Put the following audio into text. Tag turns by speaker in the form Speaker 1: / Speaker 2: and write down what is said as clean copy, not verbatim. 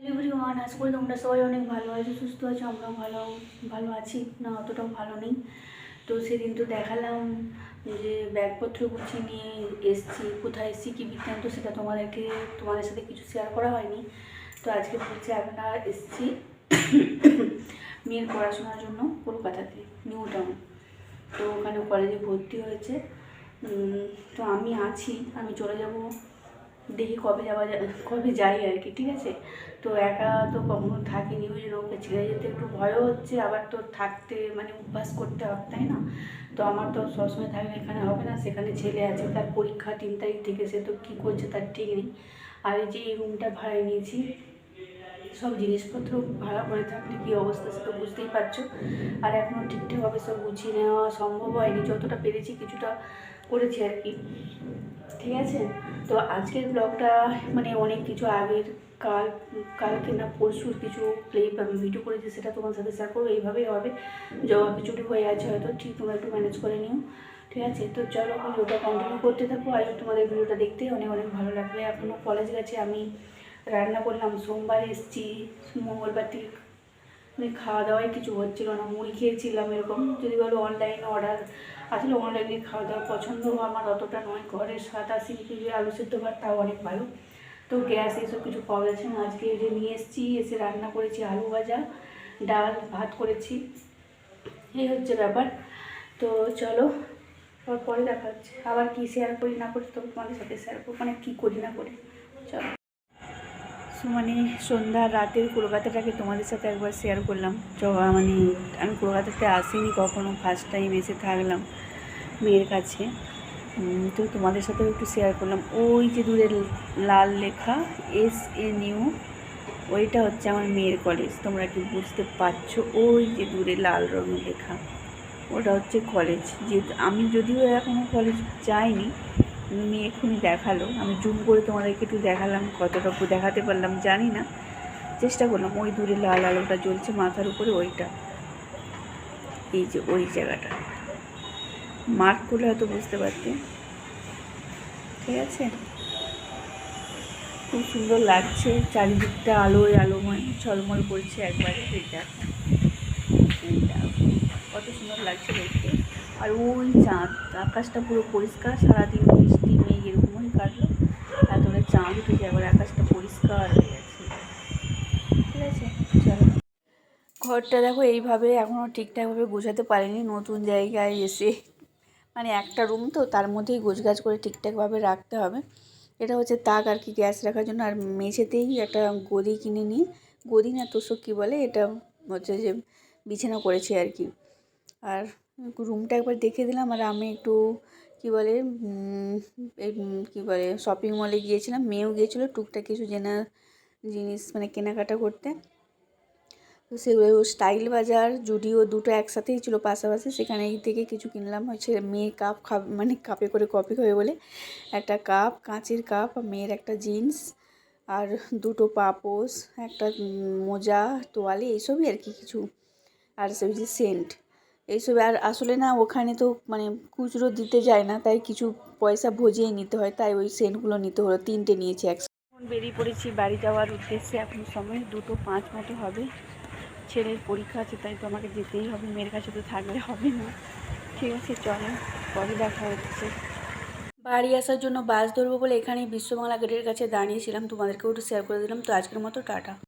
Speaker 1: Everyone, আশা করি তোমরা সবাই অনেক ভালো আছো, সুস্থ আছো। আমরাও ভালো আছি না, অতটাও ভালো নেই। তো সেদিন তো দেখালাম যে ব্যাগপত্র গুছিয়ে নিয়ে এসছি, কোথায় এসছি কী বৃত্তান্ত, সেটা তোমাদের সাথে কিছু শেয়ার করা হয়নি। তো আজকে বলছি আমরা এসছি মেয়ের পড়াশোনার জন্য কলকাতাতে, নিউ টাউন। তো ওখানে কলেজে ভর্তি হয়েছে। তো আমি চলে যাব, দেখি কবে যাই আর কি। ঠিক আছে, তো একা তো কখনো থাকিনি, ওই জন্য ওকে ছেড়ে যেতে একটু ভয়ও হচ্ছে, আবার তো থাকতে মানে অভ্যাস করতে হবে, তাই না? তো আমার তো সবসময় থাকলে এখানে হবে না, সেখানে ছেলে আছে, তার পরীক্ষা 3 তারিখ থেকে, সে তো কী করছে তার ঠিক নেই। আর এই যে এই রুমটা ভাড়ায় নিয়েছি, সব জিনিসপত্র ভাড়া করে থাকলে কী অবস্থা সে তো বুঝতেই পারছো। আর এখনও ঠিকঠাকভাবে সব গুছিয়ে নেওয়া সম্ভব হয়নি, যতটা পেরেছি কিছুটা করেছি আর কি। ঠিক আছে, তো আজকের ব্লগটা মানে অনেক কিছু আগের কালকে না পরশুর কিছু ক্লিপ আমি ভিডিও করেছি, সেটা তোমার সাথে শেয়ার করবো। এইভাবেই হবে, জবা খিচুড়ি হয়ে আছে হয়তো, ঠিক তোমরা একটু ম্যানেজ করে নিও। ঠিক আছে, তো চলো ভিডিওটা কন্টিনিউ করতে থাকো। আর তোমাদের ভিডিওটা দেখতে অনেক অনেক ভালো লাগবে। এখনও কলেজ গেছে, আমি রান্না করলাম, সোমবার এসেছি, মঙ্গলবার থেকে খাওয়া দাওয়ায় কিছু হচ্ছিল না, মুড়ি খেয়েছিলাম এরকম। যদি বলো অনলাইনে অর্ডার, আসলে অনলাইনে খাওয়া দাওয়া পছন্দ আমার অতটা নয়। ঘরের স্বাদ আসি কিন্তু আলু সেদ্ধ ভাত তাও অনেক ভালো। তো গ্যাস এইসব কিছু পাওয়া যাচ্ছে না। আজকে যে নিয়ে এসেছি, এসে রান্না করেছি আলু ভাজা, ডাল ভাত করেছি, এই হচ্ছে ব্যাপার। তো চলো পরে দেখা হচ্ছে, আবার কী শেয়ার করি না করি তো তোমাদের সাথে শেয়ার করবো, মানে কী করি না করি। চলো, মানে সন্ধ্যা রাতের কলকাতাটাকে তোমাদের সাথে একবার শেয়ার করলাম। মানে আমি কলকাতাতে আসিনি কখনো, ফার্স্ট টাইম এসে থাকলাম মেয়ের কাছে। তো তোমাদের সাথেও একটু শেয়ার করলাম। ওই যে দূরে লাল লেখা SNU, ওইটা হচ্ছে আমার মেয়ের কলেজ। তোমরা কি বুঝতে পারছো? ওই যে দূরে লাল রঙের লেখা, ওটা হচ্ছে কলেজ। যে আমি যদিও এখনও কলেজ যাইনি, মেয়ে এক্ষুনি দেখালো, আমি জুম করে তোমাদেরকে একটু দেখালাম, কতটুকু দেখাতে পারলাম জানি না, চেষ্টা করলাম। ওই দূরে লাল আলোটা জ্বলছে মাথার উপরে, ওইটা, এই যে ওই জায়গাটা মার্ক করলে হয়তো বুঝতে পারতে। ঠিক আছে, খুব সুন্দর লাগছে, চারিদিকটা আলোয় আলোময় ঝলমল করছে একবারে। এইটা কত সুন্দর লাগছে দেখতে। আর ওই চাঁদ, আকাশটা পুরো পরিষ্কার, সারাদিন বৃষ্টি মেঘ এরকমই কাটলো, তারপরে চাঁদ উঠেছে, একবার আকাশটা পরিষ্কার হয়ে গেছে। ঠিক আছে, চলো। ঘরটা দেখো এইভাবে এখনও ঠিকঠাকভাবে গোছাতে পারিনি, নতুন জায়গায় এসে, মানে একটা রুম তো, তার মধ্যেই গোছগাছ করে ঠিকঠাকভাবে রাখতে হবে। এটা হচ্ছে তাক আর কি, গ্যাস রাখার জন্য। আর মেঝেতেই একটা গদি কিনে নিয়ে, গদি না তোষক কী বলে, এটা হচ্ছে যে বিছানা করেছি আর কি। আর রুমটা একবার দেখে দিলাম। আর আমি একটু কী বলে কী বলে শপিং মলে গিয়েছিলাম, মেয়েও গিয়েছিলো টুকটাক কিছু জিনিস মানে কেনাকাটা করতে। তো সেগুলো স্টাইল বাজার, জুডিও দুটো একসাথেই ছিল পাশাপাশি, সেখানে থেকে কিছু কিনলাম। হচ্ছে মেয়ে কাপ মানে কাপে করে কফি খাবে বলে একটা কাপ, কাঁচের কাপ, মেয়ের একটা জিন্স, আর দুটো পাপোশ, একটা মোজা, তোয়ালে, এইসবই আর কি কিছু। আর সে যে সেন্ট, এইসব। আর আসলে না ওখানে তো মানে খুচরো দিতে যায় না, তাই কিছু পয়সা ভজিয়ে নিতে হয়, তাই ওই সেন্টগুলো নিতে হলো। 3টে নিয়েছি একসাথে। এখন বেরিয়ে পড়েছি বাড়ি যাওয়ার উদ্দেশ্যে। এখন সময় 2:05 মতো হবে। ছেলের পরীক্ষা আছে, তাই তো আমাকে যেতেই হবে, মেয়ের কাছে তো থাকলে হবে না। ঠিক আছে, চলো পরে দেখা হচ্ছে। বাড়ি আসার জন্য বাস ধরবো বলে এখানেই বিশ্ববাংলা গেটের কাছে দাঁড়িয়েছিলাম, তোমাদেরকেও একটু শেয়ার করে দিলাম। তো আজকের মতো টাটা।